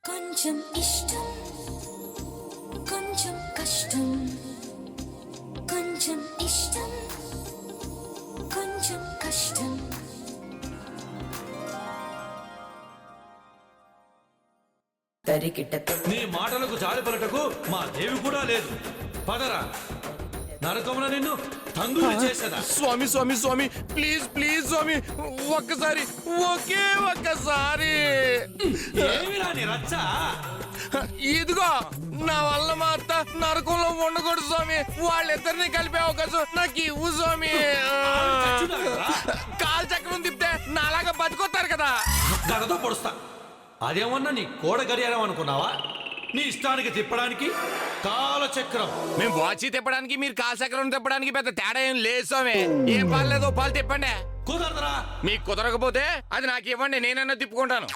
కొంచెం ఇష్టం కొంచెం కష్టం కొంచెం ఇష్టం కొంచెం కష్టం నీ మాటలకు జాలిపలటకు మా దేవి కూడా లేదు. పదరా, నరకమున నిన్ను తంగులు చేసేదా. స్వామి స్వామి స్వామి ప్లీజ్ ప్లీజ్ స్వామి ఒక్కసారి ఒకే ఒక్కసారి ఏమిరా నీ రచ్చ? ఇదిగో నా వల్ల మా అత్త నరకంలో ఉండకూడదు స్వామి. వాళ్ళిద్దరిని కలిపే అవకాశం నాకు ఇవ్వు స్వామి. కాలు చక్రం తిప్పితే నాలాగా బతికొత్తారు కదా. గడతో పొడుస్తా. అదేమన్నా నీ కోడ గడియారం అనుకున్నావా? నీ ఇష్టానికి తిప్పడానికి కాలచక్రం. మేము వాచి తిప్పడానికి మీరు కాలు చక్రం తిప్పడానికి పెద్ద తేడా ఏం లేదు స్వామి. ఏం పాలు పాలు తిప్పండి. కుదరదురా. మీకు కుదరకపోతే అది నాకు ఇవ్వండి, నేనన్నా తిప్పుకుంటాను.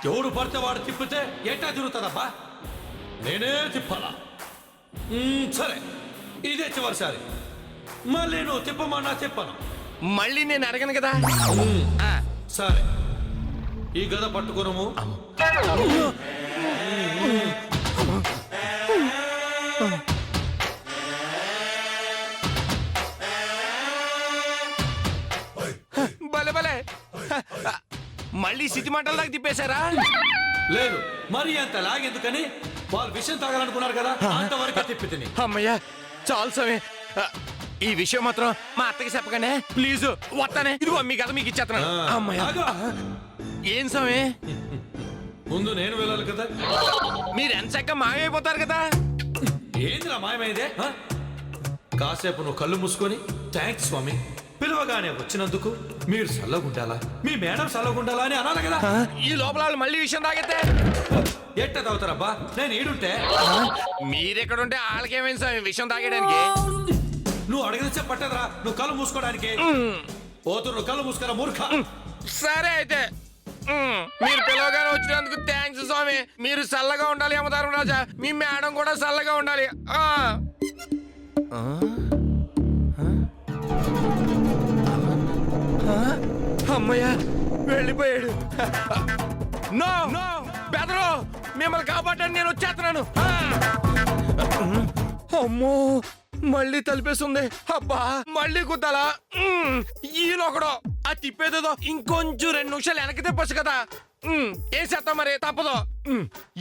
ఎవడు పడితే వాడు తిప్పితే ఎట్టా తిరుగుతుందబ్బా? నేనే తిప్పాలా? సరే, ఇదే చివరిసారి. మళ్ళీ నువ్వు తిప్పమన్నా తిప్పను. మళ్ళీ నేను అడగను కదా. సరే, ఈ గద పట్టుకునము. భలే భలే మళ్ళీ సిటీ మంటల దాకా తిప్పేశారా? లేదు, మరి అంత లాగెందుకని వాళ్ళు విషయం తాగాలనుకున్నారు కదా, అంతవరకు తిప్పి తిని. అమ్మయ్యా చాలు స్వామి. ఈ విషయం మాత్రం మా అత్తకి చెప్పగానే ప్లీజ్ వస్తానే. ఇదిగో మీ కథ మీకు ఇచ్చేస్తున్నాను. అమ్మయ్యా. ఏం స్వామి? ముందు నేను వెళ్ళాలి కదా. మీరు ఎంచక్క మాయమైపోతారు కదా. ఏందిరా మాయమైందే? కాసేపు నువ్వు కళ్ళు మూసుకొని థ్యాంక్స్ స్వామి, పిలవగానే వచ్చినందుకు మీరు చల్లగుండాలా, మీ మేడం చల్లగుండాలా అని అనాలి కదా. ఈ లోపల వాళ్ళు మళ్ళీ విషయం తాగితే ఎట్ట తాగుతారబ్బా? నేను ఈడుంటే. మీరెక్కడుంటే వాళ్ళకేమైంది స్వామి విషయం తాగడానికి? నువ్వు అడిగితే పట్టదురా, నువ్వు కళ్ళు మూసుకోవడానికి. పోతురు కళ్ళు మూసుకోరా మూర్ఖ. సరే అయితే మీరు పిలవగానే వచ్చినందుకు థ్యాంక్స్ స్వామి. మీరు చల్లగా ఉండాలి యమధర్మ రాజా. మీ మేడం కూడా చల్లగా ఉండాలి. అమ్మయ్యా వెళ్ళిపోయాడు. నో నో బెదరు, మిమ్మల్ని కాపాడని నేను వచ్చేస్తున్నాను. అమ్మో మళ్ళీ తలిపేస్తుంది. అబ్బా మళ్ళీ కుద్దాలా? ఈయనొకడు ఆ తిప్పేదేదో ఇంకొంచెం 2 నిమిషాలు వెనక్కి తిప్పొచ్చు కదా. వేసేస్తా మరి తప్పదు.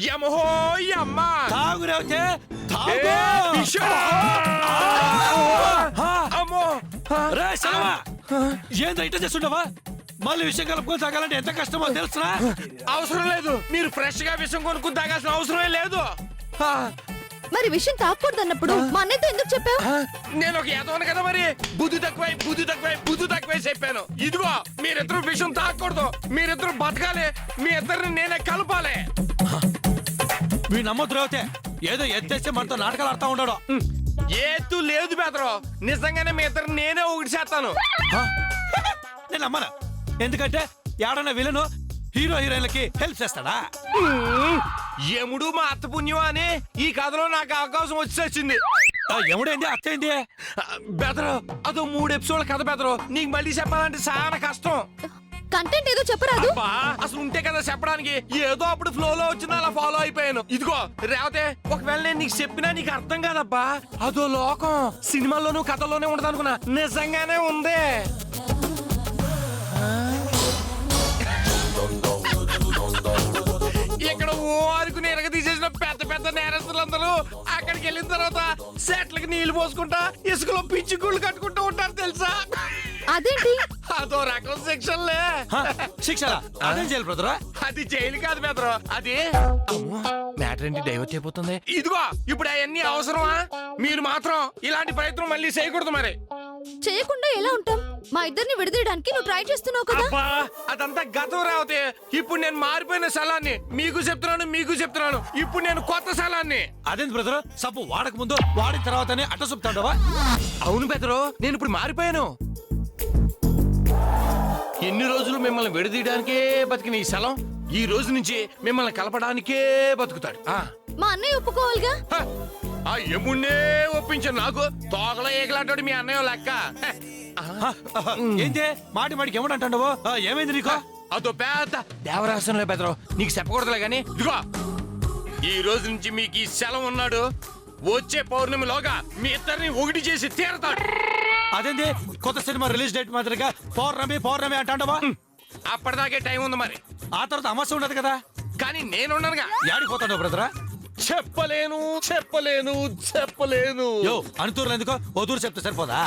యమహో యమ్మ తాగురేవతే అమ్మో ఏంద్ర ఇట్లా చేస్తుండవా? మళ్ళీ విషయం కలుపుకొని తాగాలంటే ఎంత కష్టమో తెలుసునా? అవసరం లేదు, మీరు ఫ్రెష్ గా విషయం కొనుక్కుని తాగాల్సిన అవసరమే లేదు. మరి విషయం తాగకూడదు అన్నప్పుడు మా అన్నయ్యతో ఎందుకు చెప్పావు? నేను ఒక ఏదోను కదా మరి. బుద్ధి తక్కువై చెప్పాను. ఇదిగో మీరిద్దరు విషయం తాగకూడదు, మీరిద్దరు బతకాలి, మీ ఇద్దరిని నేనే కలపాలి. మీ నమ్మద్దురైతే ఏదో ఎత్తేస్తే మనతో నాటకాలు ఆడుతూ ఉన్నాడు. ఏతు లేదు బెదరు, నిజంగానే మీ ఇద్దరిని నేనే ఒకటి చేస్తాను. నేను నమ్మను, ఎందుకంటే ఏడన్నా విలను హీరో హీరోయిన్లకి హెల్ప్ చేస్తాడా? యముడు మా అత్త పుణ్యం అని ఈ కథలో నాకు అవకాశం వచ్చేసింది. ఎముడైంది అత్తైంది బెదరు, అదో 3 ఎపిసోడ్ల కథ బెదరు. నీకు మళ్ళీ చెప్పాలంటే చాలా కష్టం. కంటెంట్ ఏదో చెప్పరాదు. అసలు ఉంటే కదా చెప్పడానికి. ఏదో అప్పుడు ఫ్లోలో వచ్చిందో అలా ఫాలో అయిపోయాను. ఇదిగో రేవతే, ఒకవేళ నేను నీకు చెప్పినా నీకు అర్థం కాదబ్బా. అదో లోకం సినిమాల్లోనూ కథల్లోనే ఉండదు అనుకున్నా, నిజంగానే ఉంది. ఇక్కడ ఓరుకుని ఎరగ తీసేసిన పెద్ద పెద్ద నేరస్తులందరూ అక్కడికి వెళ్ళిన తర్వాత సెట్లకి నీళ్లు పోసుకుంటా ఇసుకలో పిచ్చి గుళ్ళు కట్టుకుంటూ ఉంటారు తెలుసా? అదేంటి? అదో రకం శిక్షలే. శిక్షలా? అదేం చేయాలి బ్రదరా? అది జైలు కాదు బెదరు, అది మ్యాటర్ ఏంటి డైవర్ట్ అయిపోతుంది. ఇదిగో ఇప్పుడు అవన్నీ అవసరమా? మీరు మాత్రం ఇలాంటి ప్రయత్నం మళ్ళీ చేయకూడదు. మరి చేయకుండా ఎలా ఉంటాం? మా ఇద్దరిని విడదీయడానికి నువ్వు ట్రై చేస్తున్నావు కదా. అదంతా గతం రావతే. ఇప్పుడు నేను మారిపోయిన స్థలాన్ని మీకు చెప్తున్నాను. ఇప్పుడు నేను కొత్త స్థలాన్ని. అదేంటి బ్రదర్? సబ్బు వాడక ముందు వాడిన తర్వాతనే అట్ట చెప్తాడవా? అవును బెదరు, నేను ఇప్పుడు మారిపోయాను. ఎన్ని రోజులు మిమ్మల్ని విడదీయడానికే బతికిన ఈ స్థలం ఈ రోజు నుంచి మిమ్మల్ని కలపడానికే బతుకుతాడు. మా అన్నయ్య ఒప్పుకోవాలిగా. ఆ యముణ్ణే ఒప్పించాను. నాకు తోకలో ఏకలాంటాడు మీ అన్నయ్య లెక్క. ఏంటి మాటి మాటికి ఏమంటావు? ఏమైంది నీకు? అదో పెద్ద దేవరాసంలో బెదరు నీకు చెప్పకూడదులే గాని ఇదిగో ఈ రోజు నుంచి మీకు ఈ సెలవు ఉన్నాడు. వచ్చే పౌర్ణమిలోగా మీ ఇద్దరిని ఒకటి చేసి తీరతాడు. అదేంది కొత్త సినిమా రిలీజ్ డేట్ మాదిరిగా పౌర్ణమి అంటావా? అప్పటిదాకే టైం ఉంది మరి. ఆ తర్వాత అమాస ఉండదు కదా. కానీ నేనున్నానుగా. యాడికి పోతాడు బ్రదరా? చెప్పలేను. యో అనుతూరులు ఎందుకో ఓ తూరు చెప్తే సరిపోదా?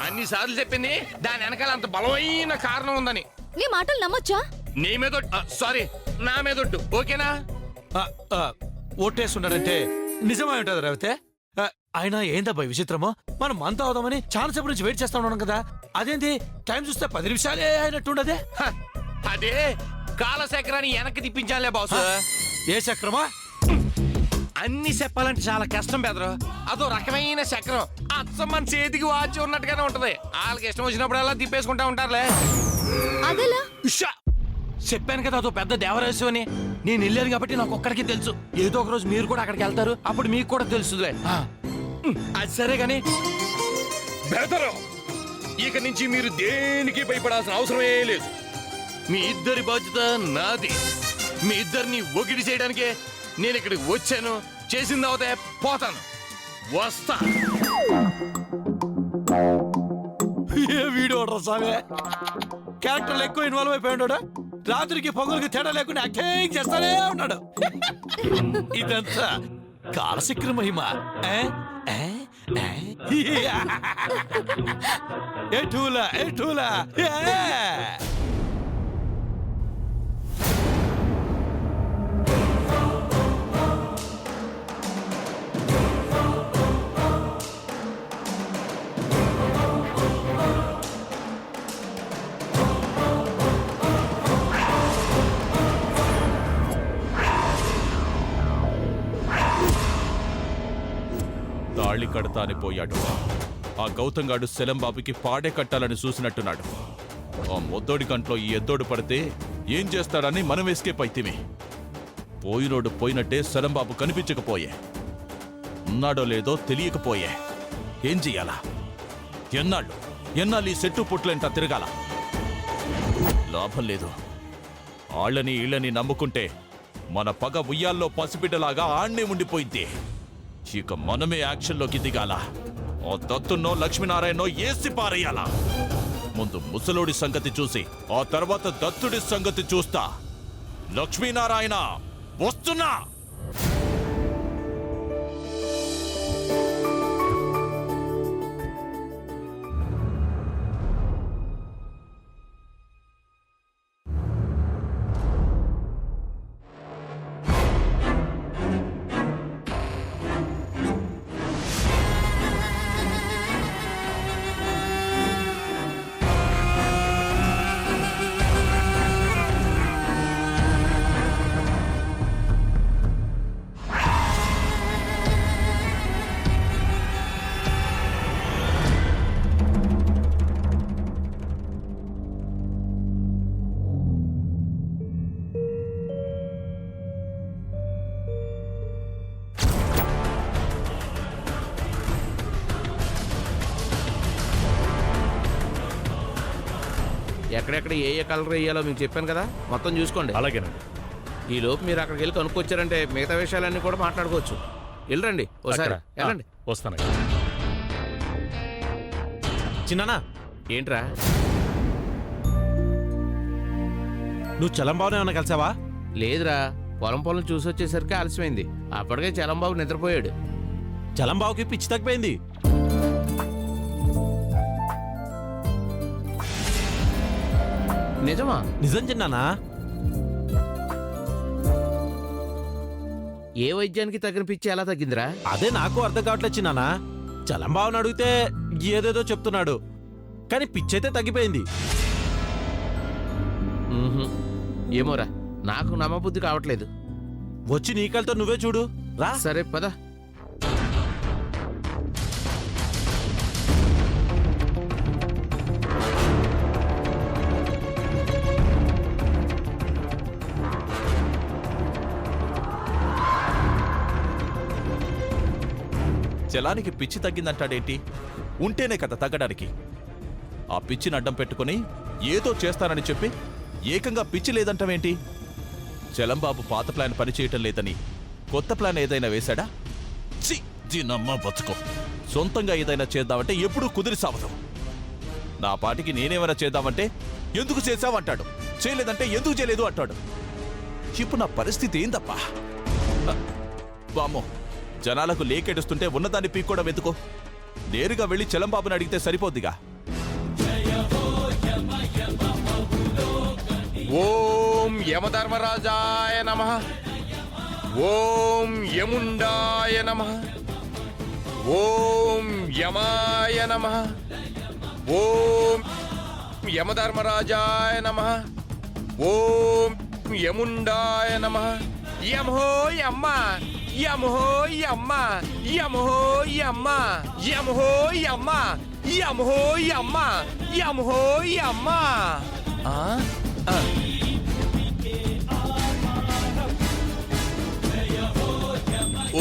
అన్ని సార్లు చెప్పింది దాని వెనకాల అంత బలమైన కారణం ఉందని. నీ మాటలు నమ్మొచ్చా? నీ మీద సారీ నా మీదొట్టు ఓకేనా? ఓటేస్తున్నాడంటే నిజమై ఉంటది రవితే. ఆయన ఏందబ్బా విచిత్రమో, మనం మంత అవుదామని చాలా సేపు నుంచి వెయిట్ చేస్తా ఉన్నాం కదా. అదేంటి టైం చూస్తే 10 నిమిషాలే అయినట్టుండదే. అదే కాలచక్రాన్ని వెనక్కి తిప్పించాలే బాసు. ఏ చక్రమా? అన్ని చెప్పాలంటే చాలా కష్టం బెదరు. అదో రకమైన చక్రం. అచ్చం మన చేతికి వాచి ఉన్నట్టుగానే ఉంటది. వాళ్ళకి ఇష్టం వచ్చినప్పుడు అలా తిప్పేసుకుంటా ఉంటారులే. అదెలా? ఉషా! చెప్పాను కదా అదో పెద్ద దేవరహస్యం అని. నేను వెళ్ళాను కాబట్టి నాకు ఒక్కడికి తెలుసు. ఏదో ఒక రోజు మీరు కూడా అక్కడికి వెళ్తారు, అప్పుడు మీకు కూడా తెలుసులే. అది సరే గాని బెదరు, ఇక నుంచి మీరు దేనికి భయపడాల్సిన అవసరమే లేదు. మీ ఇద్దరి బాధ్యత నాది. మీ ఇద్దరిని ఒగిడి చేయడానికే నేను ఇక్కడికి వచ్చాను. చేసింది అవుతే పోతాను. వస్తా. ఏ వీడియో సామే క్యారెక్టర్లు ఎక్కువ ఇన్వాల్వ్ అయిపోయాడు. రాత్రికి పొగలకి తేడా లేకుండా యాక్టింగ్ చేస్తానే ఉన్నాడు. ఇదంతా కాలచక్ర మహిమ. ఎటూలా తాళి కడతాని పోయాడు. ఆ గౌతంగాడు సెలంబాబుకి పాడే కట్టాలని చూసినట్టున్నాడు. ఆ మొద్దోడి కంట్లో ఈ ఎద్దోడు పడితే ఏం చేస్తాడని మనం ఎస్కేప్ అయితేమి. పోయినోడు పోయినట్టే సెలంబాబు కనిపించకపోయే. ఉన్నాడో లేదో తెలియకపోయే. ఏం చెయ్యాలా? ఎన్నాళ్ళు ఈ సెట్టు పుట్లంట తిరగాల? లాభం లేదు. ఆళ్ళని ఈళ్ళని నమ్ముకుంటే మన పగ ఉయ్యాల్లో పసిబిడ్డలాగా ఆణ్ణే ఉండిపోయింది. ఇక మనమే యాక్షన్లోకి దిగాల. ఆ దత్తున్నో లక్ష్మీనారాయణో ఏసి పారేయాలా. ముందు ముసలోడి సంగతి చూసి ఆ తర్వాత దత్తుడి సంగతి చూస్తా. లక్ష్మీనారాయణ వస్తున్నా. ఎక్కడెక్కడ ఏ కలర్ వేయాలో మీకు చెప్పాను కదా, మొత్తం చూసుకోండి. అలాగేనండి. ఈ లోపు మీరు అక్కడికి వెళ్ళి కనుక్కొచ్చారంటే మిగతా విషయాలన్నీ కూడా మాట్లాడుకోవచ్చు. వెళ్ళండి ఒకసారి వెళ్ళండి. వస్తాను. చిన్నానా ఏంట్రా నువ్వు చలంబాబునే ఏమన్నా కలిసావా? లేదురా, పొలం చూసి వచ్చేసరికి ఆలస్యమైంది. అప్పటికే చలంబాబు నిద్రపోయాడు. చలంబాబుకి పిచ్చి తగ్గిపోయింది. నిజమా? నిజం చిన్నానా. ఏ వైద్యానికి తగిన పిచ్చి ఎలా తగ్గిందిరా? అదే నాకు అర్థం కావట్లేదు చిన్నానా. చలంబాబుని అడిగితే ఏదేదో చెప్తున్నాడు, కానీ పిచ్చైతే తగ్గిపోయింది. ఏమోరా, నాకు నమ్మబుద్ధి కావట్లేదు. వచ్చి నీకలతో నువ్వే చూడు రా. సరే పద. జలానికి పిచ్చి తగ్గిందంటాడేంటి? ఉంటేనే కదా తగ్గడానికి. ఆ పిచ్చిని అడ్డం పెట్టుకుని ఏదో చేస్తానని చెప్పి ఏకంగా పిచ్చి లేదంటావేంటి? చలంబాబు పాత ప్లాన్ పనిచేయటం లేదని కొత్త ప్లాన్ ఏదైనా వేశాడా? ఛీ, దీనమ్మ బతుకు. సొంతంగా ఏదైనా చేద్దామంటే ఎప్పుడూ కుదిరి సావదు. నా పాటికి నేనేమైనా చేద్దామంటే ఎందుకు చేశావంటాడు, చేయలేదంటే ఎందుకు చేయలేదు అంటాడు. ఇప్పుడు నా పరిస్థితి ఏందప్పా? వామ్మో, జనాలకు లేకెడుస్తుంటే ఉన్నదాన్ని పీక్కోవడం ఎందుకు? నేరుగా వెళ్ళి చలంబాబుని అడిగితే సరిపోద్దిగా. ఓం యమధర్మరాజాయ నమః. ఓం యముండాయ నమః. ఓం యమాయ నమః. ఓం యమధర్మరాజాయ నమః. ఓం యముండాయ నమః. యమహో యమ్మ, యమహో యమ్మ, యమహో యమ్మ, యమహో యమ్మ, యమహో యమ్మ, యమహో యమ్మ.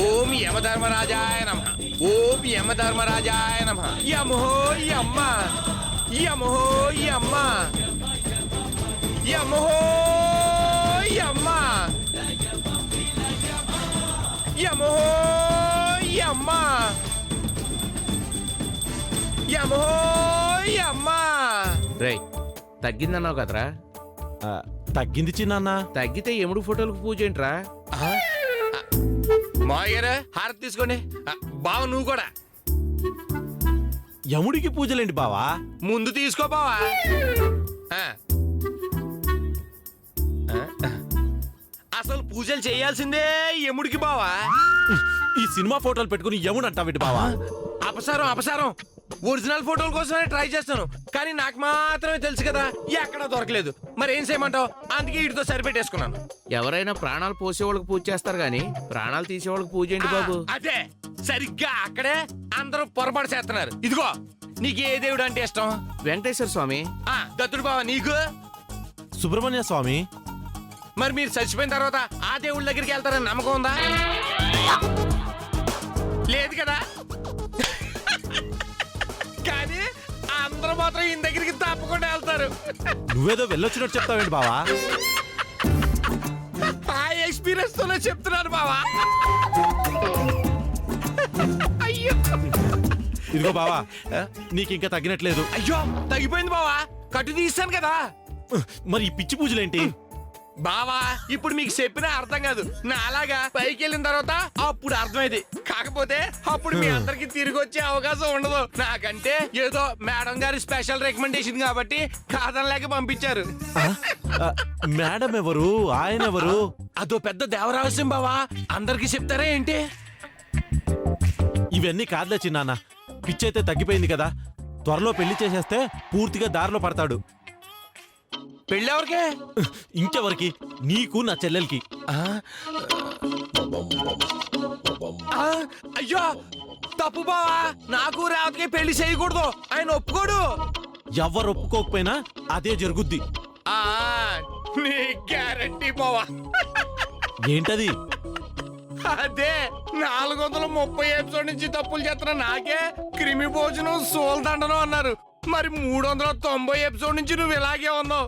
ఓం యమధర్మరాజాయ నమః. ఓం యమధర్మరాజాయ నమః. యమహో యమ్మ, యమహో యమ్మ, యమహో యమ్మ, యమహో యమ్మ, యమహో యమ్మ. రేయ్, తగ్గిందన్నావు కదరా? తగ్గింది చిన్న. తగ్గితే ఎముడు ఫోటోలకు పూజ ఏంట్రా? మాయగారు హారతి తీసుకోండి. బావ నువ్వు కూడా యముడికి పూజలేంటి బావా? ముందు తీసుకో బావా. అసలు పూజలు చేయాల్సిందే యముడికి బావా. ఈ సినిమా ఫోటోలు పెట్టుకుని యముడు అంటావేంటి బావా? అపసారం అపసారం. ఒరిజినల్ ఫోటోల కోసమే ట్రై చేస్తాను, కానీ నాకు మాత్రమే తెలుసు కదా, ఎక్కడా దొరకలేదు. మరి ఏం చేయమంటావు? అందుకే వీటితో సరిపెట్టేసుకున్నాను. ఎవరైనా ప్రాణాలు పోసేవాళ్ళకి పూజ చేస్తారు గాని ప్రాణాలు తీసేవాళ్ళకి పూజ ఏంటి బాబు? అదే సరిగ్గా అక్కడే అందరూ పొరపాటు చేస్తున్నారు. ఇదిగో, నీకు ఏ దేవుడు అంటే ఇష్టం? వెంకటేశ్వర స్వామి. దత్తుడు బావ నీకు? సుబ్రహ్మణ్య స్వామి. మరి మీరు చచ్చిపోయిన తర్వాత ఆ దేవుళ్ళ దగ్గరికి వెళ్తారని నమ్మకం ఉందా? లేదు కదా. కానీ అందరూ మాత్రం ఈయన దగ్గరికి తప్పకుండా వెళ్తారు. నువ్వేదో వెళ్ళొచ్చినట్టు చెప్తావేంటి బావా? ఆ ఎక్స్పీరియన్స్ తోనే చెప్తున్నాను బావా. అయ్యో, ఇదిగో బావా, నీకు ఇంకా తగ్గినట్లేదు. అయ్యో తగ్గిపోయింది బావా, కట్టు తీస్తాను కదా. మరి ఈ పిచ్చి పూజలేంటి బావా? ఇప్పుడు మీకు చెప్పినా అర్థం కాదు. నా అలాగా పైకి వెళ్ళిన తర్వాత అప్పుడు అర్థమైంది. కాకపోతే అప్పుడు మీ అందరికి తిరిగి వచ్చే అవకాశం ఉండదు. నాకంటే ఏదో మేడం గారి స్పెషల్ రికమెండేషన్ కాబట్టి కాదనలేక పంపించారు. మేడం ఎవరు, ఆయన ఎవరు? అదో పెద్ద దేవరహస్యం బావా, అందరికి చెప్తారా ఏంటి? ఇవన్నీ కాదులే చిన్నాన్న. పిచ్చి అయితే తగ్గిపోయింది కదా, త్వరలో పెళ్లి చేసేస్తే పూర్తిగా దారిలో పడతాడు. పెళ్ళెవరికే? ఇంకెవరికి? నీకు, నా చెల్లెలకి. అయ్యో తప్పు బావా, నాకు రావుకి పెళ్లి చేయకూడదు, ఆయన ఒప్పుకోడు. ఎవరు ఒప్పుకోకపోయినా అదే జరుగుద్ది. నీ గ్యారంటీ బావా? ఏంటది? అదే 430 ఎపిసోడ్ నుంచి తప్పులు చేస్తున్న నాకే క్రిమి భోజనం సోల్దండనం అన్నారు. మరి 390 ఎపిసోడ్ నుంచి నువ్వు ఇలాగే ఉన్నావు.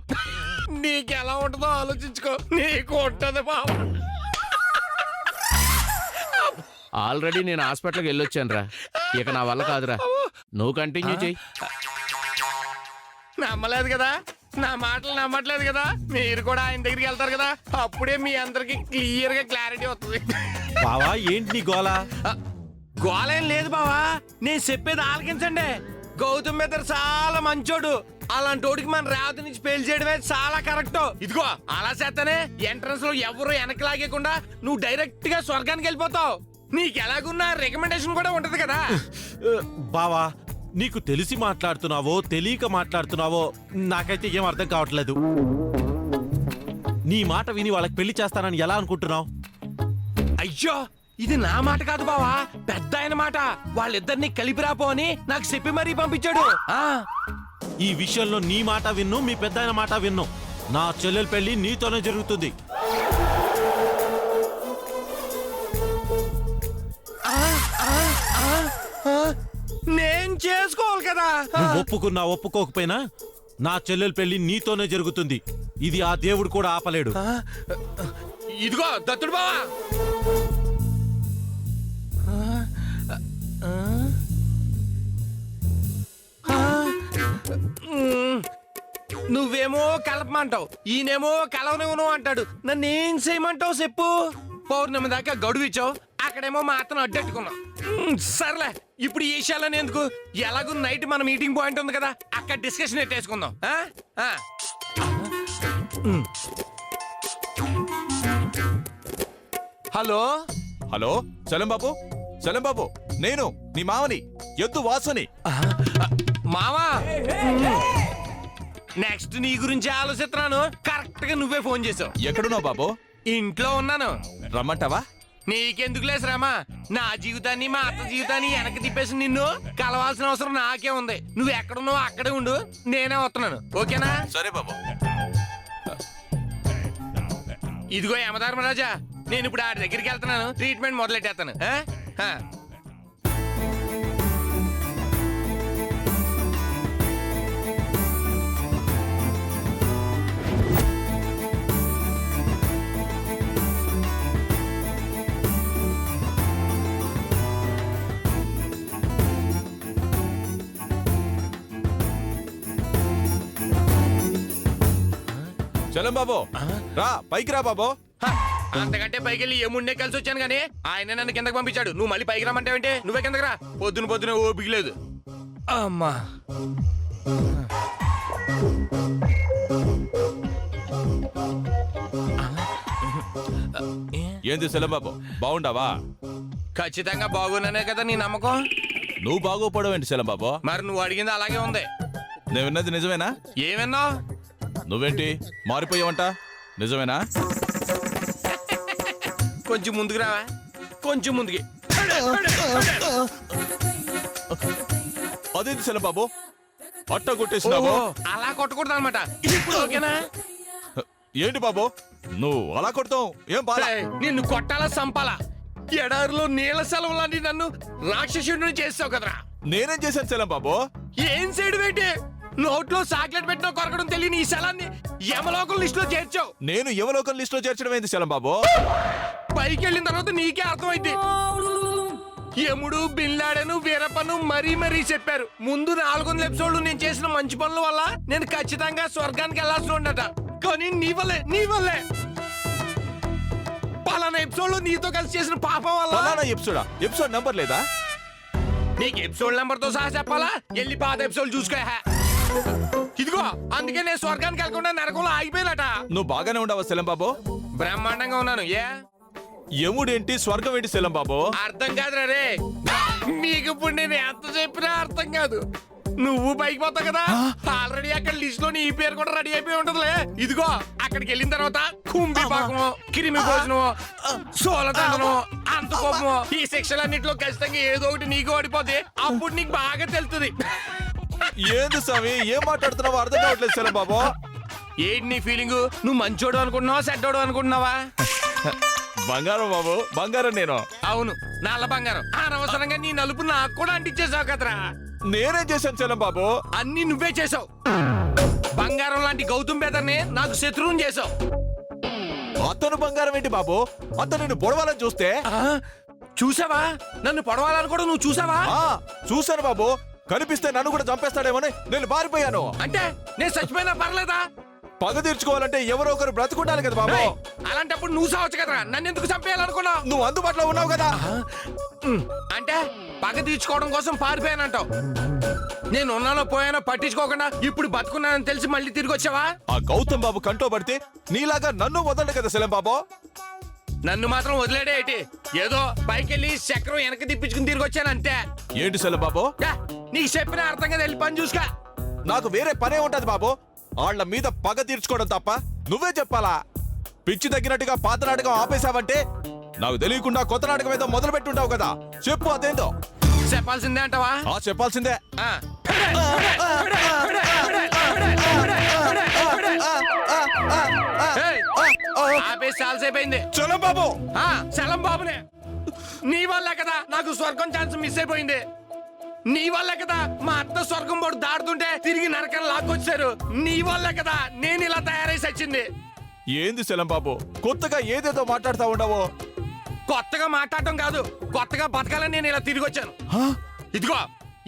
నీకెలా ఉంటుందో ఆలోచించుకో. నీకు ఉంటది బావా. ఆల్రెడీ నేను హాస్పిటల్కి వెళ్ళొచ్చాను రా, ఇక నా వల్ల కాదురా, నువ్వు కంటిన్యూ చెయ్యి. నమ్మలేదు కదా, నా మాటలు నమ్మట్లేదు కదా. మీరు కూడా ఆయన దగ్గరికి వెళ్తారు కదా, అప్పుడే మీ అందరికి క్లియర్ గా క్లారిటీ వస్తుంది. బావా ఏంటి నీ గోల? గోలేం లేదు బావా, నేను చెప్పేది ఆలకించండి. గౌతమ్ మీద చాలా మంచోడు, అలాంటోడికి మన రేవతి నుంచి పెళ్లి చేయడమే చాలా కరెక్ట్. ఇదిగో అలా చేస్తానే ఎంట్రన్స్ లో ఎవరు వెనక్కి లాగేయకుండా నువ్వు డైరెక్ట్ గా స్వర్గానికి వెళ్ళిపోతావు. నీకు ఎలాగున్నా రికమెండేషన్ కూడా ఉంటది కదా. బావా, నీకు తెలిసి మాట్లాడుతున్నావో తెలియక మాట్లాడుతున్నావో నాకైతే ఏం అర్థం కావట్లేదు. నీ మాట విని వాళ్ళకి పెళ్లి చేస్తానని ఎలా అనుకుంటున్నావు? అయ్యో, ఇది నా మాట కాదు బావా, పెద్ద ఆయన మాట. వాళ్ళిద్దరిని కలిపి రాపో అని నాకు చెప్పి మరీ పంపించాడు. ఈ విషయంలో నీ మాట విన్ను, మీ పెద్ద ఆయన మాట విన్ను. నా చెల్లెల పెళ్లి నీతోనే జరుగుతుంది. నేను చేసుకోవాలి కదా. నువ్వు ఒప్పుకున్నా ఒప్పుకోకపోయినా నా చెల్లెల పెళ్లి నీతోనే జరుగుతుంది. ఇది ఆ దేవుడు కూడా ఆపలేడు. ఇదిగో దత్తుడు బావా, నువ్వేమో కలపమంటావు, ఈయనేమో కలవనివ్వను అంటాడు. నన్ను ఏం చేయమంటావు చెప్పు? పౌర్ణమి దాకా గడువు ఇచ్చావు, అక్కడేమో మా అతను అడ్డెట్టుకున్నావు. సర్లే, ఇప్పుడు ఈ విషయాలని ఎందుకు? ఎలాగో నైట్ మన మీటింగ్ పాయింట్ ఉంది కదా, అక్కడ డిస్కషన్ ఎట్టేసుకుందాం. హలో హలో చలం బాబు, నేను నీ మావని, ఎద్దు వాసుని. మావా, నెక్స్ట్ నీ గురించి ఆలోచిస్తున్నాను. కరెక్ట్ గా నువ్వే ఫోన్ చేసావు. ఎక్కడున్నావు బాబు? ఇంట్లో ఉన్నాను. రమ్మంటావా? నీకెందుకు లేసరామా? నా జీవితాన్ని మా అత్త జీవితాన్ని వెనక్కి తిప్పేసి నిన్ను కలవాల్సిన అవసరం నాకే ఉంది. నువ్వు ఎక్కడున్నావు అక్కడే ఉండు, నేనే వస్తున్నాను. ఓకేనా? సరే బాబు. ఇదిగో యమధర్మరాజా, నేను ఇప్పుడు ఆడి దగ్గరికి వెళ్తున్నాను. ట్రీట్మెంట్ మొదలెట్టేస్తాను. చలం బాబు, రా పైకి రా బాబు. అంతకంటే పైకి వెళ్ళి ఏముండే కలిసి వచ్చాను కానీ ఆయన నన్ను కిందకి పంపించాడు. నువ్వు మళ్ళీ పైకి రమ్మంటావేంటి? నువ్వే కిందకి రా. పొద్దున ఓపిక లేదు. అమ్మా, ఏంది చలం బాబు, బాగుండావా? ఖచ్చితంగా బాగున్నానే కదా నీ నమ్మకం. నువ్వు బాగోపడవు ఏంటి చలం బాబు? మరి నువ్వు అడిగింది అలాగే ఉంది. నేను విన్నది నిజమేనా? ఏమన్నావు? నువ్వేంటి మారిపోయావంట, నిజమేనా? కొంచెం ముందుకు రావా, కొంచెం ముందుకి. అదేంటి చలం బాబు, అట్ట కొట్టేసినావు? అలా కొట్టకూడదు అనమాట. ఇప్పుడు ఓకేనా? ఏంటి బాబు నువ్వు అలా కొడతావు? ఏం బాగా నిన్ను కొట్టాలా సంపాలా? ఎడారిలో నీళ్ళ సెలవు లాంటి నన్ను రాక్షసుడిని చేస్తావు కదరా. నేనేం చేశాను చలం బాబు? ఏం చేయడం ఏంటి? నోట్లో చాక్లెట్ పెట్టిన కొరకడం తెలియని ఈ శలాన్ని యమలోకం లిస్ట్ లో చేర్చావు. నేను యమలోకం లిస్ట్ లో చేర్చడం ఏంది చలం బాబు? పైకి వెళ్ళిన తర్వాత నీకే అర్థమైంది. యముడు, బిన్ లాడెను, వీరప్పను మరీ చెప్పారు. ముందు 400 ఎపిసోడ్లు నేను చేసిన మంచి పనుల వల్ల నేను ఖచ్చితంగా స్వర్గానికి వెళ్ళాల్సి ఉండట. కానీ నీ వల్లే పలానా ఎపిసోడ్ నీతో కలిసి చేసిన పాపం వల్ల. ఎపిసోడ్ నంబర్ లేదా నీకు? ఎపిసోడ్ నెంబర్ తో సహా చెప్పాలా? వెళ్ళి పాత ఎపిసోడ్ చూసుకో. ఇదిగో అందుకే నేను స్వర్గానికి వెళ్ళకుండా నరకంలో ఆగిపోయినట. నువ్వు బాగానే ఉండవా సెలం బాబు? బ్రహ్మాండంగా ఉన్నాను. యముడేంటి స్వర్గం ఏంటి సెలం బాబు? అర్థం కాదురా రే. మీకు ఇప్పుడు నేను ఎంత చెప్పినా అర్థం కాదు. నువ్వు పైకి పోతావు కదా, ఆల్రెడీ అక్కడ లిస్ట్ లో నీ పేరు కూడా రెడీ అయిపోయి ఉంటదిలే. ఇదిగో అక్కడికి వెళ్ళిన తర్వాత కుంభి పాకము, కిరిమి భోజనము, సోలదండము, అంత కోపము, ఈ శిక్షలన్నింటిలో ఖచ్చితంగా ఏదో ఒకటి నీకు ఓడిపోతే అప్పుడు నీకు బాగా తెలుస్తుంది. ఏంది స్వామి, ఏం మాట్లాడుతున్నావు అర్థం కావట్లేదు సెలం బాబు. ఏంటి నీ ఫీలింగ్? నువ్వు మంచోడు అనుకుంటున్నావా చెడ్డోడు అనుకుంటున్నావా? బంగారం బాబు, బంగారం నేను. అవును, నల్ల బంగారం. అనవసరంగా నీ నలుపు నాకు కూడా అంటించేసావు కదరా. నేనేం చేశాను చలం బాబు? అన్ని నువ్వే చేసావు. బంగారం లాంటి గౌతమ్ బెదర్ని నాకు శత్రువుని చేసావు. అతను బంగారం ఏంటి బాబు? అతను నిన్ను పొడవాలని చూస్తే. చూసావా? నన్ను పొడవాలని కూడా నువ్వు చూసావా? చూశాను బాబు. కనిపిస్తే నన్ను కూడా చంపేస్తాడేమని నేను పారిపోయాను. అంటే నేను చచ్చిపోయినా పర్లేదా? పగ తీర్చుకోవాలంటే ఎవరో ఒకరు బ్రతుకుండాలి కదా బాబు. అలాంటప్పుడు నువ్వు సావచ్చు కదరా. నన్ను ఎందుకు చంపేయాలనుకున్నావు? నువ్వు అందుబాటులో ఉన్నావు కదా. అంటే పగ తీర్చుకోవడం కోసం పారిపోయానంటావు. నేను ఉన్నానో పోయానో పట్టించుకోకుండా ఇప్పుడు బతుకున్నానని తెలిసి మళ్ళీ తిరిగి వచ్చావా? ఆ గౌతమ్ బాబు కంటో పడితే నీలాగా నన్ను వదలడు కదా సెలం బాబు. నన్ను మాత్రం వదిలేడే ఏంటి? ఏదో పైకెళ్ళి చక్రం వెనక్కి తిప్పించుకుని తిరిగి వచ్చాను అంతే. ఏంటి సెలం బాబు? నీకు చెప్పిన అర్థం కదా, వెళ్ళి పని చూసుకో. నాకు వేరే పనే ఉంటది బాబు. వాళ్ళ మీద పగ తీర్చుకోవడం తప్ప నువ్వే చెప్పాలా? పిచ్చి తగ్గినట్టుగా పాత నాటకం ఆపేశావంటే నాకు తెలియకుండా కొత్త నాటకం ఏదో మొదలు పెట్టుంటావు కదా. చెప్పు అదేందో. చెప్పాల్సిందే అంటావా? చెప్పాల్సిందే. ఆపేసి చాలాసేపు అయింది. చలం బాబు. చలం బాబునే. నీ వల్లే కదా నాకు స్వర్గం ఛాన్స్ మిస్ అయిపోయింది. నీ వల్లే కదా మా అత్త స్వర్గం బోర్డు దాడుతుంటే తిరిగి నరకం లాక్కొచ్చారు. నీ వల్లే కదా నేను ఇలా తయారై సచ్చింది. ఏంది శలం బాబు కొత్తగా ఏదేదో మాట్లాడుతా ఉండవో? కొత్తగా మాట్లాడటం కాదు, కొత్తగా బతకాలని నేను ఇలా తిరిగి వచ్చాను. ఇదిగో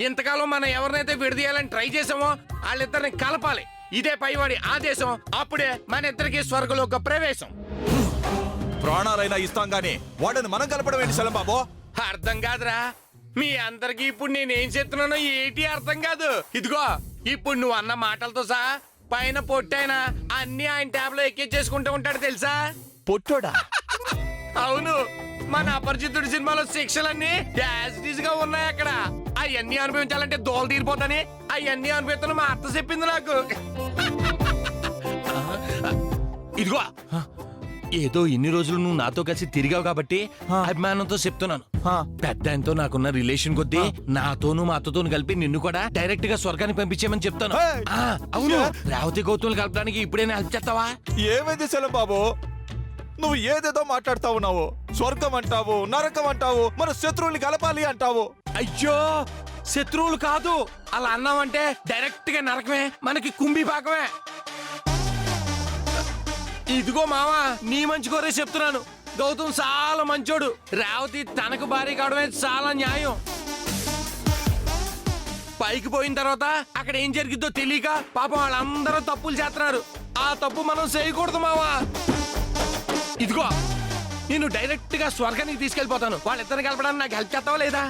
ఇంతకాలం మనం ఎవరినైతే విడదీయాలని ట్రై చేసామో వాళ్ళిద్దరిని కలపాలి. ఇదే పైవాడి ఆదేశం. అప్పుడే మన ఇద్దరికి స్వర్గలోక ప్రవేశం. ప్రాణాలైనా ఇస్తాం గాని వాడిని మనం కలపడం ఏంటి శలం బాబు? అర్థం కాదురా, మీ అందరికి ఇప్పుడు నేనేం చెప్తున్నానో ఏంటి అర్థం కాదు. ఇదిగో ఇప్పుడు నువ్వు అన్న మాటలతో సహా పైన పొట్టైనా అన్ని ఆయన ట్యాబ్ లో ఎక్కించేసుకుంటూ ఉంటాడు తెలుసా? పొట్టోడా? అవును, మన అపరిచితుడి సినిమాలో శిక్షలన్నీ యాజిటీస్ గా ఉన్నాయి అక్కడ. అవన్నీ అనుభవించాలంటే దోలు తీరిపోతాని అవన్నీ అనుభవిస్తున్నా మా అత్త చెప్పింది నాకు. ఇదిగో ఏదో ఇన్ని రోజులు నువ్వు నాతో కలిసి తిరిగావు కాబట్టి అభిమానంతో చెప్తున్నాను. పెద్ద ఆయనతో నాకున్న రిలేషన్ కొద్దీ నాతోను మా అత్తతోను కలిపి నిన్ను కూడా డైరెక్ట్ గా స్వర్గానికి పంపించేమని చెప్తాను. అవును, రేవతి గౌతులు కలపడానికి ఇప్పుడైనా హెల్ప్ చేస్తావా? ఏమైంది శలం బాబు? నువ్వు ఏదేదో మాట్లాడుతా ఉన్నావు. స్వర్గం అంటావు, నరకం అంటావు, మన శత్రువుల్ని కలపాలి అంటావు. అయ్యో శత్రువులు కాదు, అలా అన్నావంటే డైరెక్ట్ గా నరకమే, మనకి కుంభీ పాకమే. ఇదిగో మావా, నీ మంచి కోరే చెప్తున్నాను. గౌతమ్ చాలా మంచోడు. రేవతి తనకు భారీ కావడమే చాలా న్యాయం. పైకి పోయిన తర్వాత అక్కడ ఏం జరిగిద్దో తెలియక పాపం వాళ్ళందరూ తప్పులు చేస్తున్నారు. ఆ తప్పు మనం చేయకూడదు మావా. ఇదిగో నేను డైరెక్ట్ గా స్వర్గానికి తీసుకెళ్లిపోతాను. వాళ్ళిద్దరిని కలపడానికి నాకు హెల్ప్ చేస్తావా లేదా?